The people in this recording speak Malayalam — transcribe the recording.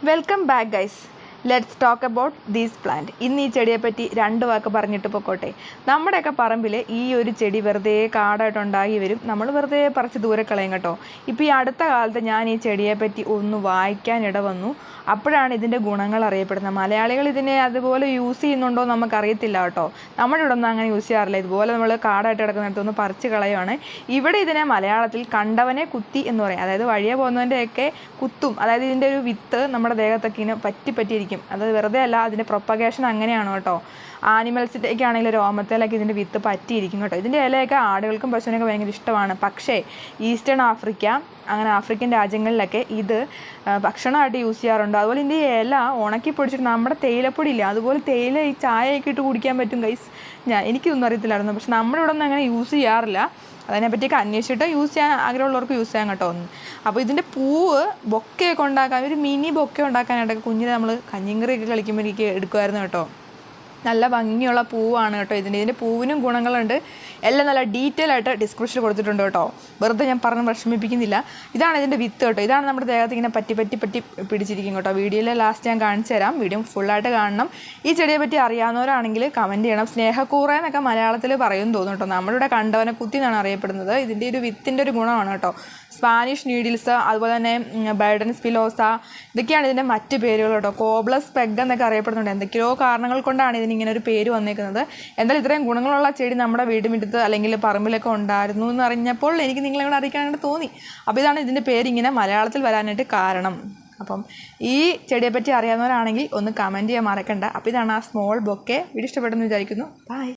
Welcome back guys. Let's talk about these plant. ഇന്ന് ഈ ചെടിയെപ്പറ്റി 2 വാക്ക് പറഞ്ഞിട്ട് പൊക്കോട്ടെ. നമ്മുടെയൊക്കെ പറമ്പിൽ ഈ ഒരു ചെടി വെറുതെ കാടായിട്ടുണ്ടായി വരും. നമ്മൾ വെറുതെ പറിച്ച് ദൂരെ കളയും കേട്ടോ. ഇപ്പോൾ ഈ അടുത്ത കാലത്ത് ഞാൻ ഈ ചെടിയെപ്പറ്റി ഒന്ന് വായിക്കാനിട വന്നു. അപ്പോഴാണ് ഇതിൻ്റെ ഗുണങ്ങൾ അറിയപ്പെടുന്നത്. മലയാളികൾ ഇതിനെ അതുപോലെ യൂസ് ചെയ്യുന്നുണ്ടോ എന്ന് നമുക്കറിയത്തില്ല കേട്ടോ. നമ്മുടെ ഇവിടെ ഒന്നും അങ്ങനെ യൂസ് ചെയ്യാറില്ല. ഇതുപോലെ നമ്മൾ കാടായിട്ട് കിടക്കുന്നിടത്തൊന്ന് പറിച്ച് കളയുവാണ്. ഇവിടെ ഇതിനെ മലയാളത്തിൽ കണ്ടവനെ കുത്തി എന്ന് പറയും. അതായത് വഴിയെ പോകുന്നതിൻ്റെയൊക്കെ കുത്തും. അതായത് ഇതിൻ്റെ ഒരു വിത്ത് നമ്മുടെ ദേഹത്തൊക്കെ ഇങ്ങനെ പറ്റിയിരിക്കും. അത് വെറുതെ അല്ല, അതിൻ്റെ പ്രൊപ്പഗേഷൻ അങ്ങനെയാണ് കേട്ടോ. ആനിമൽസിൻ്റെയൊക്കെ ആണെങ്കിൽ രോമത്തിലൊക്കെ ഇതിൻ്റെ വിത്ത് പറ്റിയിരിക്കും കേട്ടോ. ഇതിൻ്റെ ഇലയൊക്കെ ആടുകൾക്കും പശുവിനൊക്കെ ഭയങ്കര ഇഷ്ടമാണ്. പക്ഷേ ഈസ്റ്റേൺ ആഫ്രിക്ക, അങ്ങനെ ആഫ്രിക്കൻ രാജ്യങ്ങളിലൊക്കെ ഇത് ഭക്ഷണമായിട്ട് യൂസ് ചെയ്യാറുണ്ട്. അതുപോലെ ഇതിൻ്റെ ഇല ഉണക്കി പൊടിച്ചിട്ട് നമ്മുടെ തേയിലപ്പൊടി ഇല്ല, അതുപോലെ തേയില ഈ ചായയൊക്കെ ഇട്ട് കുടിക്കാൻ പറ്റും ഗൈസ്. എനിക്കൊന്നും അറിയത്തില്ലായിരുന്നു, പക്ഷെ നമ്മുടെ ഇവിടെ ഒന്നും അങ്ങനെ യൂസ് ചെയ്യാറില്ല. അതിനെപ്പറ്റിയൊക്കെ അന്വേഷിച്ചിട്ട് യൂസ് ചെയ്യാൻ ആഗ്രഹമുള്ളവർക്ക് യൂസ് ചെയ്യാൻ കേട്ടോ. അപ്പോൾ ഇതിൻ്റെ പൂവ് ബൊക്കയൊക്കെ ഉണ്ടാക്കാൻ, ഒരു മിനി ബൊക്കെ ഉണ്ടാക്കാനായിട്ടൊക്കെ കുഞ്ഞിനെ നമ്മൾ കഞ്ഞിങ്കറിയൊക്കെ കളിക്കുമ്പോഴേക്ക് എടുക്കുമായിരുന്നു കേട്ടോ. നല്ല ഭംഗിയുള്ള പൂവാണ് കേട്ടോ ഇതിൻ്റെ പൂവിനും ഗുണങ്ങളുണ്ട്. എല്ലാം നല്ല ഡീറ്റെയിൽ ആയിട്ട് ഡിസ്ക്രിപ്ഷനിൽ കൊടുത്തിട്ടുണ്ട് കേട്ടോ. വെറുതെ ഞാൻ പറഞ്ഞ് വിഷമിപ്പിക്കുന്നില്ല. ഇതാണ് ഇതിൻ്റെ വിത്ത് കേട്ടോ. ഇതാണ് നമ്മുടെ ദേഹത്ത് ഇങ്ങനെ പറ്റി പിടിച്ചിരിക്കും കേട്ടോ. വീഡിയോയിൽ ലാസ്റ്റ് ഞാൻ കാണിച്ചു തരാം. വീഡിയോ ഫുള്ളായിട്ട് കാണണം. ഈ ചെടിയെ പറ്റി അറിയാവുന്നവരാണെങ്കിൽ കമൻറ്റ് ചെയ്യണം. സ്നേഹക്കൂറ എന്നൊക്കെ മലയാളത്തിൽ പറയും തോന്നുന്നു കേട്ടോ. നമ്മളിവിടെ കണ്ടവനെ കുത്തി എന്നാണ് അറിയപ്പെടുന്നത്. ഇതിൻ്റെ ഒരു വിത്തിൻ്റെ ഒരു ഗുണമാണ് കേട്ടോ. സ്പാനിഷ് നീഡിൽസ്, അതുപോലെ തന്നെ ബൈഡൻ സ്പിലോസ, ഇതൊക്കെയാണ് ഇതിൻ്റെ മറ്റ് പേരുകൾ കേട്ടോ. കോബ്ലസ് പെഗ് എന്നൊക്കെ അറിയപ്പെടുന്നുണ്ട്. എന്തൊക്കെയോ കാരണങ്ങൾ കൊണ്ടാണ് ഇതിനിങ്ങനെ ഒരു പേര് വന്നേക്കുന്നത്. എന്തായാലും ഇത്രയും ഗുണങ്ങളുള്ള ചെടി നമ്മുടെ വീടുമുറ്റത്ത് അല്ലെങ്കിൽ പറമ്പിലൊക്കെ ഉണ്ടായിരുന്നു എന്ന് അറിഞ്ഞപ്പോൾ എനിക്ക് നിങ്ങളെ കൂടെ അറിയിക്കാനായിട്ട് തോന്നി. അപ്പോൾ ഇതാണ് ഇതിൻ്റെ പേരിങ്ങനെ മലയാളത്തിൽ വരാനായിട്ട് കാരണം. അപ്പം ഈ ചെടിയെപ്പറ്റി അറിയാവുന്നവരാണെങ്കിൽ ഒന്ന് കമൻറ്റ് ചെയ്യാൻ മറക്കണ്ട. അപ്പോൾ ഇതാണ് ആ സ്മോൾ ബൊക്കെ. വീഡിയോ ഇഷ്ടപ്പെട്ടെന്ന് വിചാരിക്കുന്നു. ബൈ.